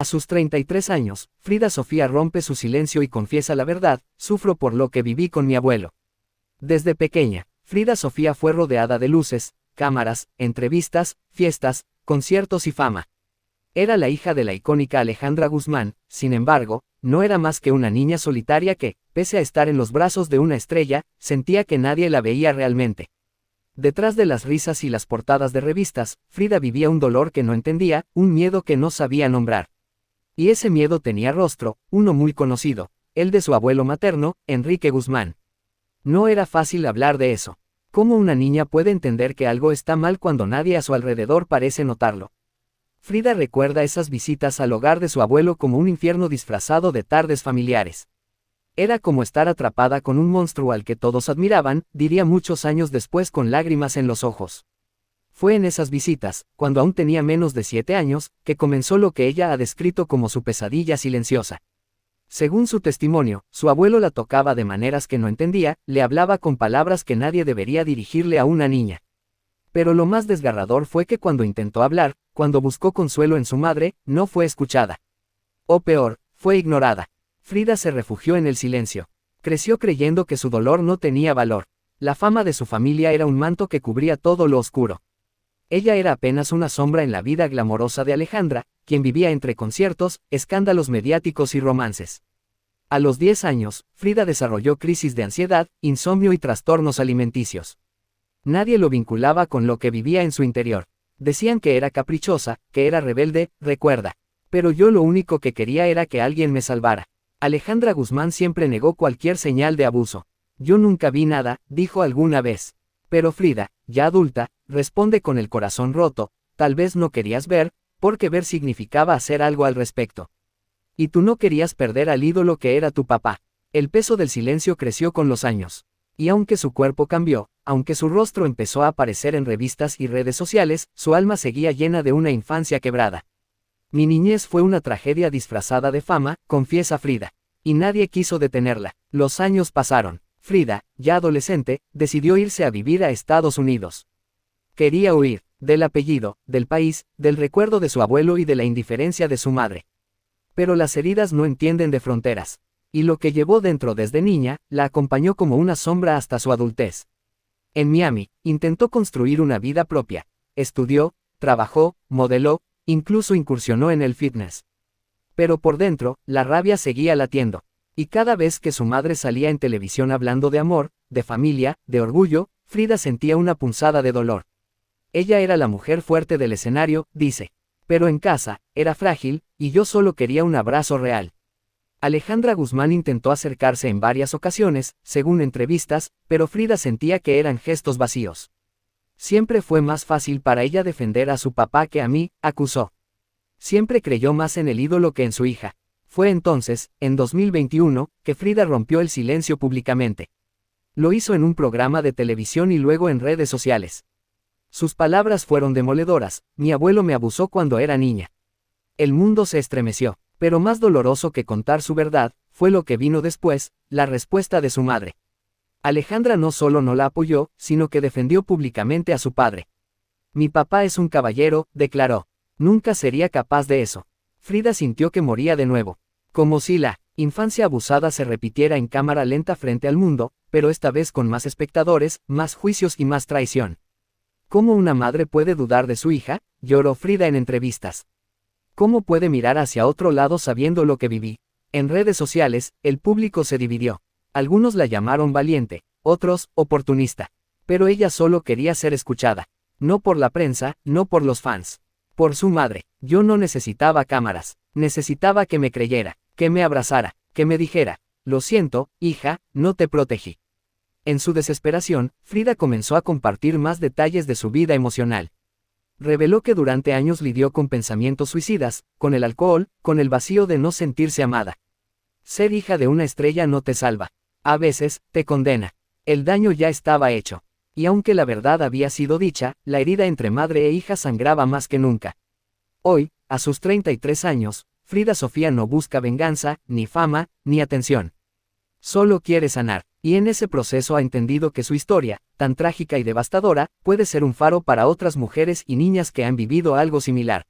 sus 33 años, Frida Sofía rompe su silencio y confiesa la verdad: sufro por lo que viví con mi abuelo. Desde pequeña, Frida Sofía fue rodeada de luces, cámaras, entrevistas, fiestas, conciertos y fama. Era la hija de la icónica Alejandra Guzmán. Sin embargo, no era más que una niña solitaria que, pese a estar en los brazos de una estrella, sentía que nadie la veía realmente. Detrás de las risas y las portadas de revistas, Frida vivía un dolor que no entendía, un miedo que no sabía nombrar. Y ese miedo tenía rostro, uno muy conocido, el de su abuelo materno, Enrique Guzmán. No era fácil hablar de eso. ¿Cómo una niña puede entender que algo está mal cuando nadie a su alrededor parece notarlo? Frida recuerda esas visitas al hogar de su abuelo como un infierno disfrazado de tardes familiares. Era como estar atrapada con un monstruo al que todos admiraban, diría muchos años después con lágrimas en los ojos. Fue en esas visitas, cuando aún tenía menos de 7 años, que comenzó lo que ella ha descrito como su pesadilla silenciosa. Según su testimonio, su abuelo la tocaba de maneras que no entendía, le hablaba con palabras que nadie debería dirigirle a una niña. Pero lo más desgarrador fue que cuando intentó hablar, cuando buscó consuelo en su madre, no fue escuchada. O peor, fue ignorada. Frida se refugió en el silencio. Creció creyendo que su dolor no tenía valor. La fama de su familia era un manto que cubría todo lo oscuro. Ella era apenas una sombra en la vida glamorosa de Alejandra, quien vivía entre conciertos, escándalos mediáticos y romances. A los 10 años, Frida desarrolló crisis de ansiedad, insomnio y trastornos alimenticios. Nadie lo vinculaba con lo que vivía en su interior. Decían que era caprichosa, que era rebelde, recuerda. Pero yo lo único que quería era que alguien me salvara. Alejandra Guzmán siempre negó cualquier señal de abuso. Yo nunca vi nada, dijo alguna vez. Pero Frida, ya adulta, responde con el corazón roto: tal vez no querías ver, porque ver significaba hacer algo al respecto. Y tú no querías perder al ídolo que era tu papá. El peso del silencio creció con los años. Y aunque su cuerpo cambió, aunque su rostro empezó a aparecer en revistas y redes sociales, su alma seguía llena de una infancia quebrada. Mi niñez fue una tragedia disfrazada de fama, confiesa Frida. Y nadie quiso detenerla. Los años pasaron. Frida, ya adolescente, decidió irse a vivir a Estados Unidos. Quería huir del apellido, del país, del recuerdo de su abuelo y de la indiferencia de su madre. Pero las heridas no entienden de fronteras. Y lo que llevó dentro desde niña, la acompañó como una sombra hasta su adultez. En Miami, intentó construir una vida propia. Estudió, trabajó, modeló, incluso incursionó en el fitness. Pero por dentro, la rabia seguía latiendo. Y cada vez que su madre salía en televisión hablando de amor, de familia, de orgullo, Frida sentía una punzada de dolor. Ella era la mujer fuerte del escenario, dice. Pero en casa, era frágil, y yo solo quería un abrazo real. Alejandra Guzmán intentó acercarse en varias ocasiones, según entrevistas, pero Frida sentía que eran gestos vacíos. Siempre fue más fácil para ella defender a su papá que a mí, acusó. Siempre creyó más en el ídolo que en su hija. Fue entonces, en 2021, que Frida rompió el silencio públicamente. Lo hizo en un programa de televisión y luego en redes sociales. Sus palabras fueron demoledoras: mi abuelo me abusó cuando era niña. El mundo se estremeció, pero más doloroso que contar su verdad, fue lo que vino después, la respuesta de su madre. Alejandra no solo no la apoyó, sino que defendió públicamente a su padre. Mi papá es un caballero, declaró. Nunca sería capaz de eso. Frida sintió que moría de nuevo. Como si la infancia abusada se repitiera en cámara lenta frente al mundo, pero esta vez con más espectadores, más juicios y más traición. ¿Cómo una madre puede dudar de su hija?, lloró Frida en entrevistas. ¿Cómo puede mirar hacia otro lado sabiendo lo que viví? En redes sociales, el público se dividió. Algunos la llamaron valiente, otros, oportunista. Pero ella solo quería ser escuchada. No por la prensa, no por los fans. Por su madre. Yo no necesitaba cámaras. Necesitaba que me creyera, que me abrazara, que me dijera: lo siento, hija, no te protegí. En su desesperación, Frida comenzó a compartir más detalles de su vida emocional. Reveló que durante años lidió con pensamientos suicidas, con el alcohol, con el vacío de no sentirse amada. Ser hija de una estrella no te salva. A veces, te condena. El daño ya estaba hecho. Y aunque la verdad había sido dicha, la herida entre madre e hija sangraba más que nunca. Hoy, a sus 33 años, Frida Sofía no busca venganza, ni fama, ni atención. Solo quiere sanar, y en ese proceso ha entendido que su historia, tan trágica y devastadora, puede ser un faro para otras mujeres y niñas que han vivido algo similar.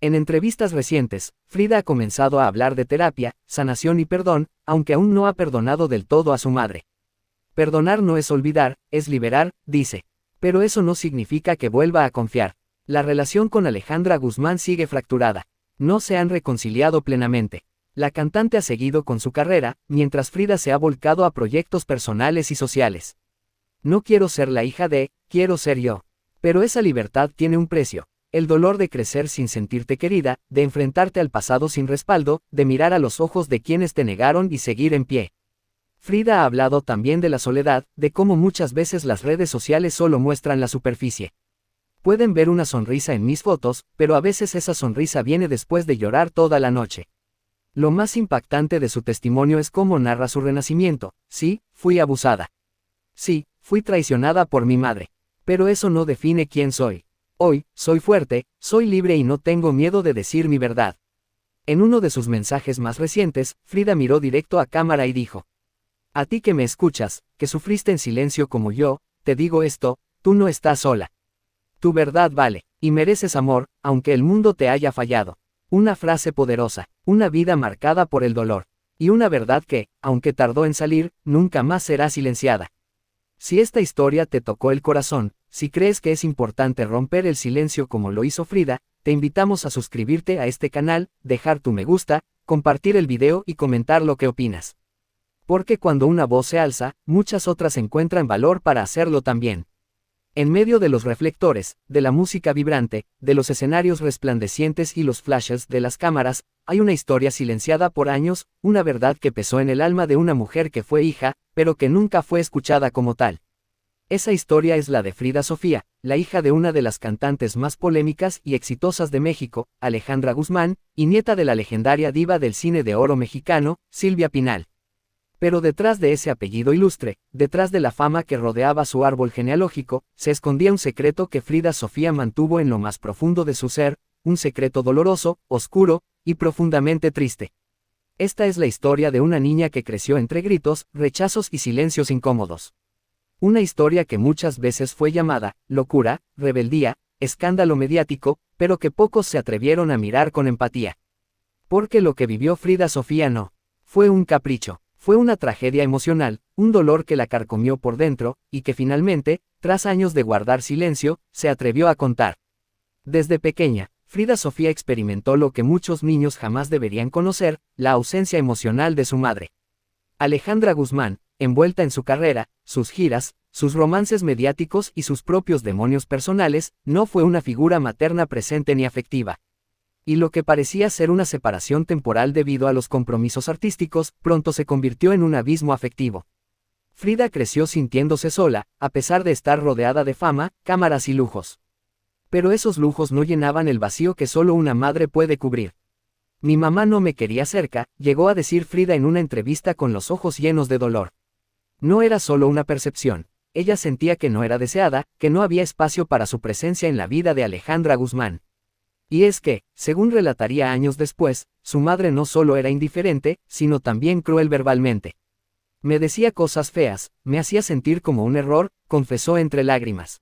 En entrevistas recientes, Frida ha comenzado a hablar de terapia, sanación y perdón, aunque aún no ha perdonado del todo a su madre. Perdonar no es olvidar, es liberar, dice. Pero eso no significa que vuelva a confiar. La relación con Alejandra Guzmán sigue fracturada. No se han reconciliado plenamente. La cantante ha seguido con su carrera, mientras Frida se ha volcado a proyectos personales y sociales. No quiero ser la hija de, quiero ser yo. Pero esa libertad tiene un precio. El dolor de crecer sin sentirte querida, de enfrentarte al pasado sin respaldo, de mirar a los ojos de quienes te negaron y seguir en pie. Frida ha hablado también de la soledad, de cómo muchas veces las redes sociales solo muestran la superficie. Pueden ver una sonrisa en mis fotos, pero a veces esa sonrisa viene después de llorar toda la noche. Lo más impactante de su testimonio es cómo narra su renacimiento. Sí, fui abusada. Sí, fui traicionada por mi madre. Pero eso no define quién soy. Hoy, soy fuerte, soy libre y no tengo miedo de decir mi verdad. En uno de sus mensajes más recientes, Frida miró directo a cámara y dijo: a ti que me escuchas, que sufriste en silencio como yo, te digo esto, tú no estás sola. Tu verdad vale, y mereces amor, aunque el mundo te haya fallado. Una frase poderosa, una vida marcada por el dolor, y una verdad que, aunque tardó en salir, nunca más será silenciada. Si esta historia te tocó el corazón, si crees que es importante romper el silencio como lo hizo Frida, te invitamos a suscribirte a este canal, dejar tu me gusta, compartir el video y comentar lo que opinas. Porque cuando una voz se alza, muchas otras encuentran valor para hacerlo también. En medio de los reflectores, de la música vibrante, de los escenarios resplandecientes y los flashes de las cámaras, hay una historia silenciada por años, una verdad que pesó en el alma de una mujer que fue hija, pero que nunca fue escuchada como tal. Esa historia es la de Frida Sofía, la hija de una de las cantantes más polémicas y exitosas de México, Alejandra Guzmán, y nieta de la legendaria diva del cine de oro mexicano, Silvia Pinal. Pero detrás de ese apellido ilustre, detrás de la fama que rodeaba su árbol genealógico, se escondía un secreto que Frida Sofía mantuvo en lo más profundo de su ser, un secreto doloroso, oscuro, y profundamente triste. Esta es la historia de una niña que creció entre gritos, rechazos y silencios incómodos. Una historia que muchas veces fue llamada locura, rebeldía, escándalo mediático, pero que pocos se atrevieron a mirar con empatía. Porque lo que vivió Frida Sofía no fue un capricho. Fue una tragedia emocional, un dolor que la carcomió por dentro, y que finalmente, tras años de guardar silencio, se atrevió a contar. Desde pequeña, Frida Sofía experimentó lo que muchos niños jamás deberían conocer, la ausencia emocional de su madre. Alejandra Guzmán, envuelta en su carrera, sus giras, sus romances mediáticos y sus propios demonios personales, no fue una figura materna presente ni afectiva. Y lo que parecía ser una separación temporal debido a los compromisos artísticos, pronto se convirtió en un abismo afectivo. Frida creció sintiéndose sola, a pesar de estar rodeada de fama, cámaras y lujos. Pero esos lujos no llenaban el vacío que solo una madre puede cubrir. Mi mamá no me quería cerca, llegó a decir Frida en una entrevista con los ojos llenos de dolor. No era solo una percepción, ella sentía que no era deseada, que no había espacio para su presencia en la vida de Alejandra Guzmán. Y es que, según relataría años después, su madre no solo era indiferente, sino también cruel verbalmente. Me decía cosas feas, me hacía sentir como un error, confesó entre lágrimas.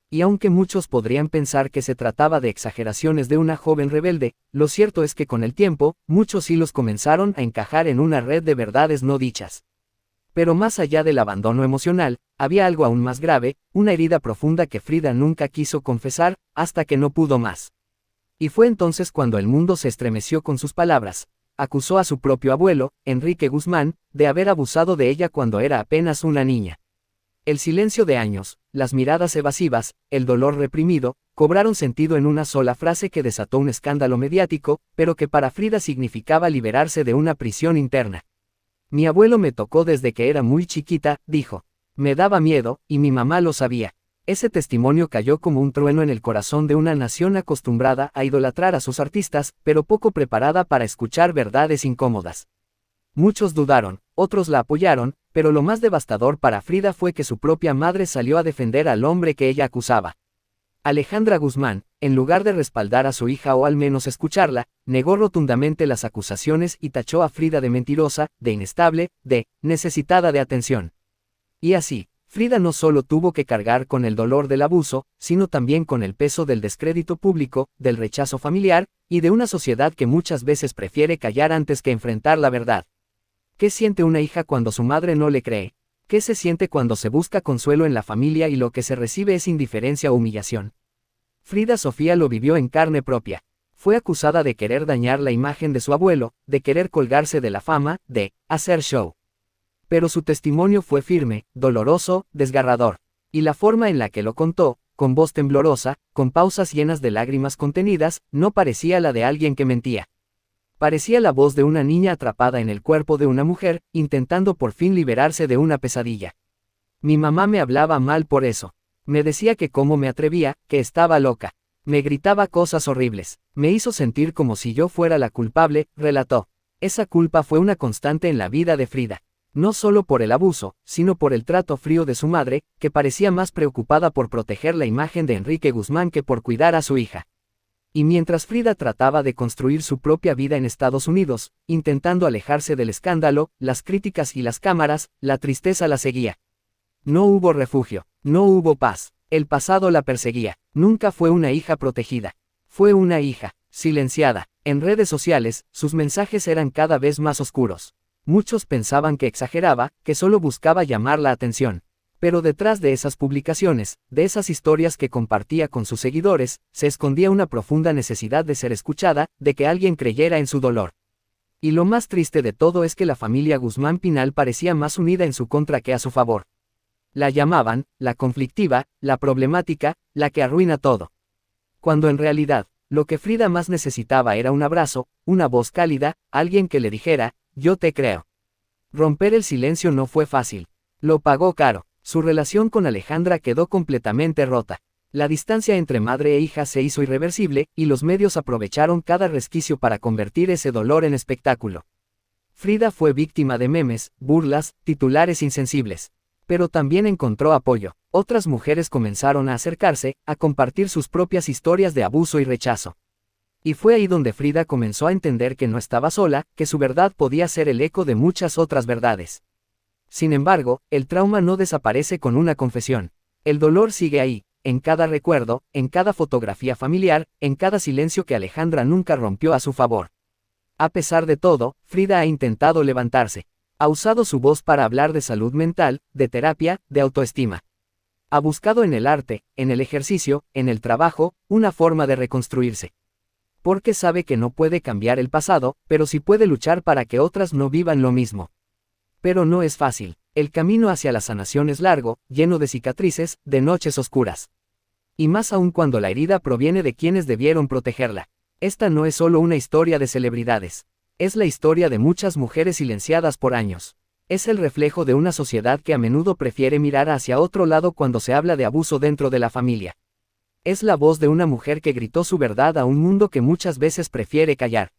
Y aunque muchos podrían pensar que se trataba de exageraciones de una joven rebelde, lo cierto es que con el tiempo, muchos hilos comenzaron a encajar en una red de verdades no dichas. Pero más allá del abandono emocional, había algo aún más grave, una herida profunda que Frida nunca quiso confesar, hasta que no pudo más. Y fue entonces cuando el mundo se estremeció con sus palabras. Acusó a su propio abuelo, Enrique Guzmán, de haber abusado de ella cuando era apenas una niña. El silencio de años, las miradas evasivas, el dolor reprimido, cobraron sentido en una sola frase que desató un escándalo mediático, pero que para Frida significaba liberarse de una prisión interna. Mi abuelo me tocó desde que era muy chiquita, dijo. Me daba miedo, y mi mamá lo sabía. Ese testimonio cayó como un trueno en el corazón de una nación acostumbrada a idolatrar a sus artistas, pero poco preparada para escuchar verdades incómodas. Muchos dudaron, otros la apoyaron, pero lo más devastador para Frida fue que su propia madre salió a defender al hombre que ella acusaba. Alejandra Guzmán, en lugar de respaldar a su hija o al menos escucharla, negó rotundamente las acusaciones y tachó a Frida de mentirosa, de inestable, de necesitada de atención. Y así, Frida no solo tuvo que cargar con el dolor del abuso, sino también con el peso del descrédito público, del rechazo familiar, y de una sociedad que muchas veces prefiere callar antes que enfrentar la verdad. ¿Qué siente una hija cuando su madre no le cree? ¿Qué se siente cuando se busca consuelo en la familia y lo que se recibe es indiferencia o humillación? Frida Sofía lo vivió en carne propia. Fue acusada de querer dañar la imagen de su abuelo, de querer colgarse de la fama, de hacer show. Pero su testimonio fue firme, doloroso, desgarrador. Y la forma en la que lo contó, con voz temblorosa, con pausas llenas de lágrimas contenidas, no parecía la de alguien que mentía. Parecía la voz de una niña atrapada en el cuerpo de una mujer, intentando por fin liberarse de una pesadilla. Mi mamá me hablaba mal por eso. Me decía que cómo me atrevía, que estaba loca. Me gritaba cosas horribles. Me hizo sentir como si yo fuera la culpable, relató. Esa culpa fue una constante en la vida de Frida. No solo por el abuso, sino por el trato frío de su madre, que parecía más preocupada por proteger la imagen de Enrique Guzmán que por cuidar a su hija. Y mientras Frida trataba de construir su propia vida en Estados Unidos, intentando alejarse del escándalo, las críticas y las cámaras, la tristeza la seguía. No hubo refugio, no hubo paz. El pasado la perseguía. Nunca fue una hija protegida. Fue una hija, silenciada. En redes sociales, sus mensajes eran cada vez más oscuros. Muchos pensaban que exageraba, que solo buscaba llamar la atención. Pero detrás de esas publicaciones, de esas historias que compartía con sus seguidores, se escondía una profunda necesidad de ser escuchada, de que alguien creyera en su dolor. Y lo más triste de todo es que la familia Guzmán Pinal parecía más unida en su contra que a su favor. La llamaban, la conflictiva, la problemática, la que arruina todo. Cuando en realidad, lo que Frida más necesitaba era un abrazo, una voz cálida, alguien que le dijera, yo te creo. Romper el silencio no fue fácil. Lo pagó caro. Su relación con Alejandra quedó completamente rota. La distancia entre madre e hija se hizo irreversible, y los medios aprovecharon cada resquicio para convertir ese dolor en espectáculo. Frida fue víctima de memes, burlas, titulares insensibles. Pero también encontró apoyo. Otras mujeres comenzaron a acercarse, a compartir sus propias historias de abuso y rechazo. Y fue ahí donde Frida comenzó a entender que no estaba sola, que su verdad podía ser el eco de muchas otras verdades. Sin embargo, el trauma no desaparece con una confesión. El dolor sigue ahí, en cada recuerdo, en cada fotografía familiar, en cada silencio que Alejandra nunca rompió a su favor. A pesar de todo, Frida ha intentado levantarse. Ha usado su voz para hablar de salud mental, de terapia, de autoestima. Ha buscado en el arte, en el ejercicio, en el trabajo, una forma de reconstruirse. Porque sabe que no puede cambiar el pasado, pero sí puede luchar para que otras no vivan lo mismo. Pero no es fácil. El camino hacia la sanación es largo, lleno de cicatrices, de noches oscuras. Y más aún cuando la herida proviene de quienes debieron protegerla. Esta no es solo una historia de celebridades. Es la historia de muchas mujeres silenciadas por años. Es el reflejo de una sociedad que a menudo prefiere mirar hacia otro lado cuando se habla de abuso dentro de la familia. Es la voz de una mujer que gritó su verdad a un mundo que muchas veces prefiere callar.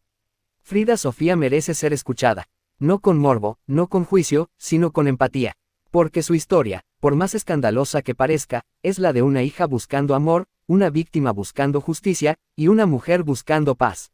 Frida Sofía merece ser escuchada. No con morbo, no con juicio, sino con empatía. Porque su historia, por más escandalosa que parezca, es la de una hija buscando amor, una víctima buscando justicia, y una mujer buscando paz.